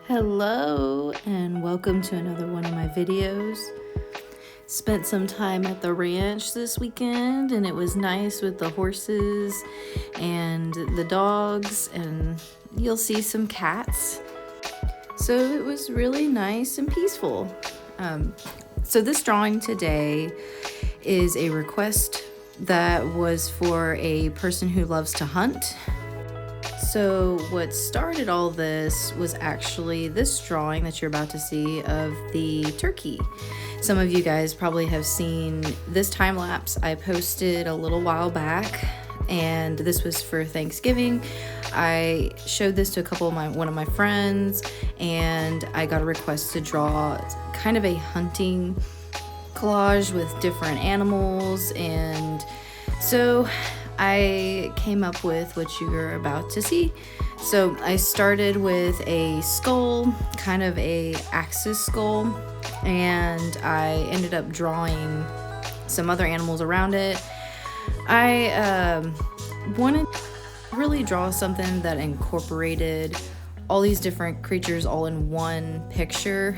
Hello and welcome to another one of my videos. Spent some time at the ranch this weekend and it was nice with the horses and the dogs, and you'll see some cats. So it was really nice and peaceful. So this drawing today is a request that was for a person who loves to hunt. So what started all this was actually this drawing that you're about to see of the turkey. Some of you guys probably have seen this time lapse I posted a little while back, and this was for Thanksgiving. I showed this to one of my friends, and I got a request to draw kind of a hunting collage with different animals, and so I came up with what you're about to see. So I started with a skull, kind of a axis skull, and I ended up drawing some other animals around it. I wanted to really draw something that incorporated all these different creatures all in one picture.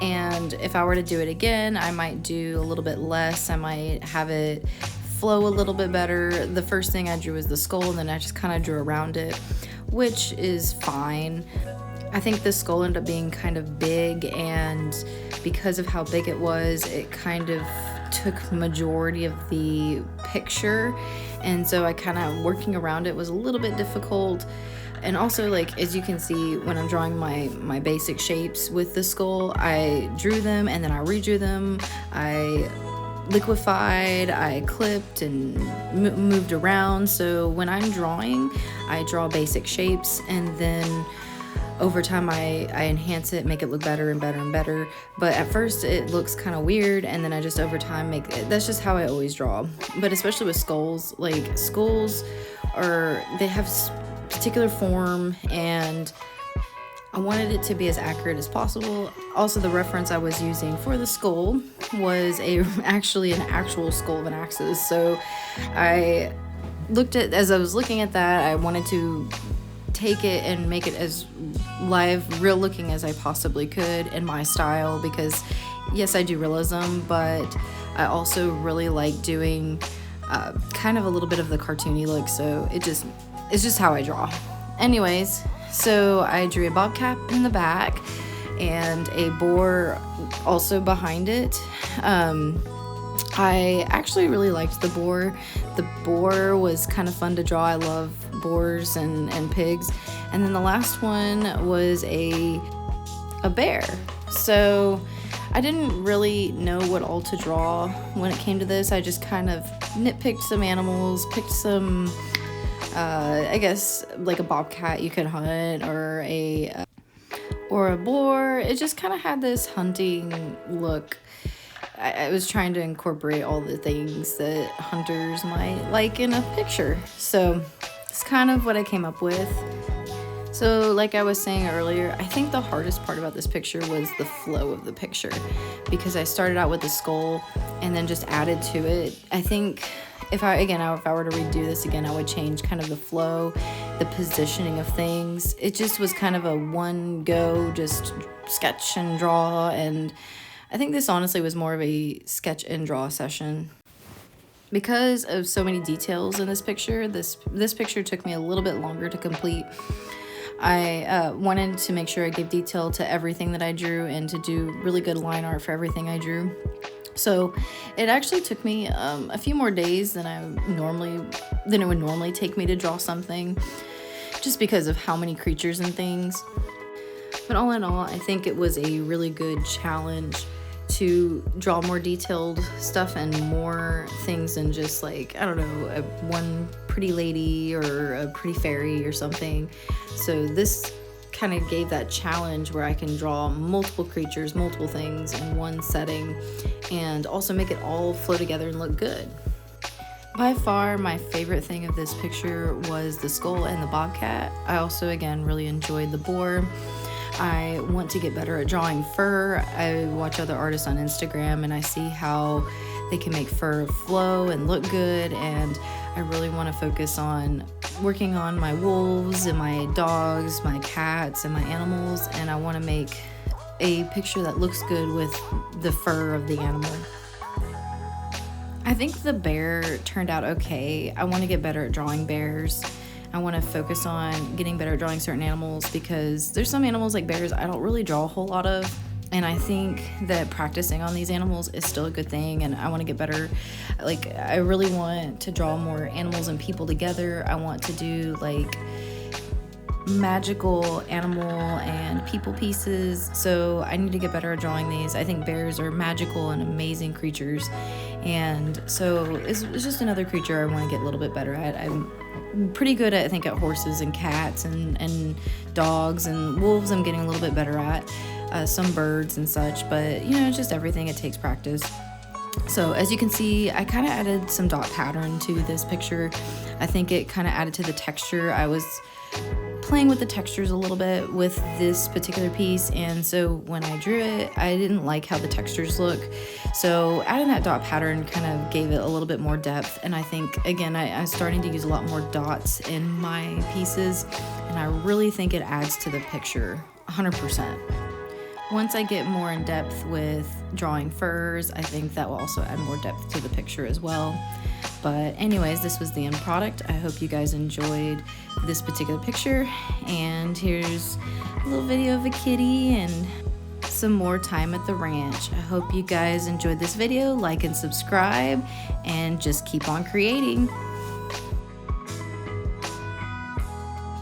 And if I were to do it again, I might do a little bit less. I might have it flow a little bit better. The first thing I drew was the skull, and then I just kind of drew around it, which is fine. I think the skull ended up being kind of big, and because of how big it was, it kind of took majority of the picture, and so I kind of working around it was a little bit difficult. And also, like, as you can see, when I'm drawing my basic shapes with the skull, I drew them and then I redrew them. I liquefied, I clipped and moved around. So when I'm drawing, I draw basic shapes, and then over time I enhance it, make it look better and better and better. But at first it looks kind of weird, and then I just over time make it. That's just how I always draw. But especially with skulls, like skulls they have particular form, and I wanted it to be as accurate as possible. Also, the reference I was using for the skull was actually an actual skull of an axis. So as I was looking at that, I wanted to take it and make it as real looking as I possibly could in my style, because yes, I do realism, but I also really like doing kind of a little bit of the cartoony look. So it's just how I draw. Anyways, so I drew a bobcat in the back and a boar also behind it. I actually really liked the boar. The boar was kind of fun to draw. I love boars and pigs. And then the last one was a bear. So I didn't really know what all to draw when it came to this. I just kind of nitpicked some animals, picked some I guess like a bobcat you could hunt, or a boar. It just kind of had this hunting look. I was trying to incorporate all the things that hunters might like in a picture. So it's kind of what I came up with. So like I was saying earlier, I think the hardest part about this picture was the flow of the picture, because I started out with the skull and then just added to it. I think if I were to redo this again, I would change kind of the flow, the positioning of things. It just was kind of a one go, just sketch and draw. And I think this honestly was more of a sketch and draw session. Because of so many details in this picture, this picture took me a little bit longer to complete. I wanted to make sure I gave detail to everything that I drew and to do really good line art for everything I drew. So it actually took me a few more days than it would normally take me to draw something, just because of how many creatures and things. But all in all, I think it was a really good challenge to draw more detailed stuff and more things than just, like, I don't know, one pretty lady or a pretty fairy or something. So this kind of gave that challenge where I can draw multiple creatures, multiple things in one setting, and also make it all flow together and look good. By far, my favorite thing of this picture was the skull and the bobcat. I also, again, really enjoyed the boar. I want to get better at drawing fur. I watch other artists on Instagram and I see how they can make fur flow and look good, and I really want to focus on working on my wolves and my dogs, my cats and my animals, and I want to make a picture that looks good with the fur of the animal. I think the bear turned out okay. I want to get better at drawing bears. I want to focus on getting better at drawing certain animals because there's some animals like bears I don't really draw a whole lot of. And I think that practicing on these animals is still a good thing, and I want to get better. Like, I really want to draw more animals and people together. I want to do like magical animal and people pieces, so I need to get better at drawing these. I think bears are magical and amazing creatures, and so it's just another creature I want to get a little bit better at. I'm pretty good at, I think, at horses and cats and dogs, and wolves I'm getting a little bit better at. Some birds and such, but you know, just everything, it takes practice. So as you can see, I kind of added some dot pattern to this picture. I think it kind of added to the texture. I was playing with the textures a little bit with this particular piece, and so when I drew it, I didn't like how the textures look. So adding that dot pattern kind of gave it a little bit more depth, and I think, again, I'm starting to use a lot more dots in my pieces, and I really think it adds to the picture 100%. Once I get more in depth with drawing furs, I think that will also add more depth to the picture as well. But anyways, this was the end product. I hope you guys enjoyed this particular picture. And here's a little video of a kitty and some more time at the ranch. I hope you guys enjoyed this video. Like and subscribe, and just keep on creating.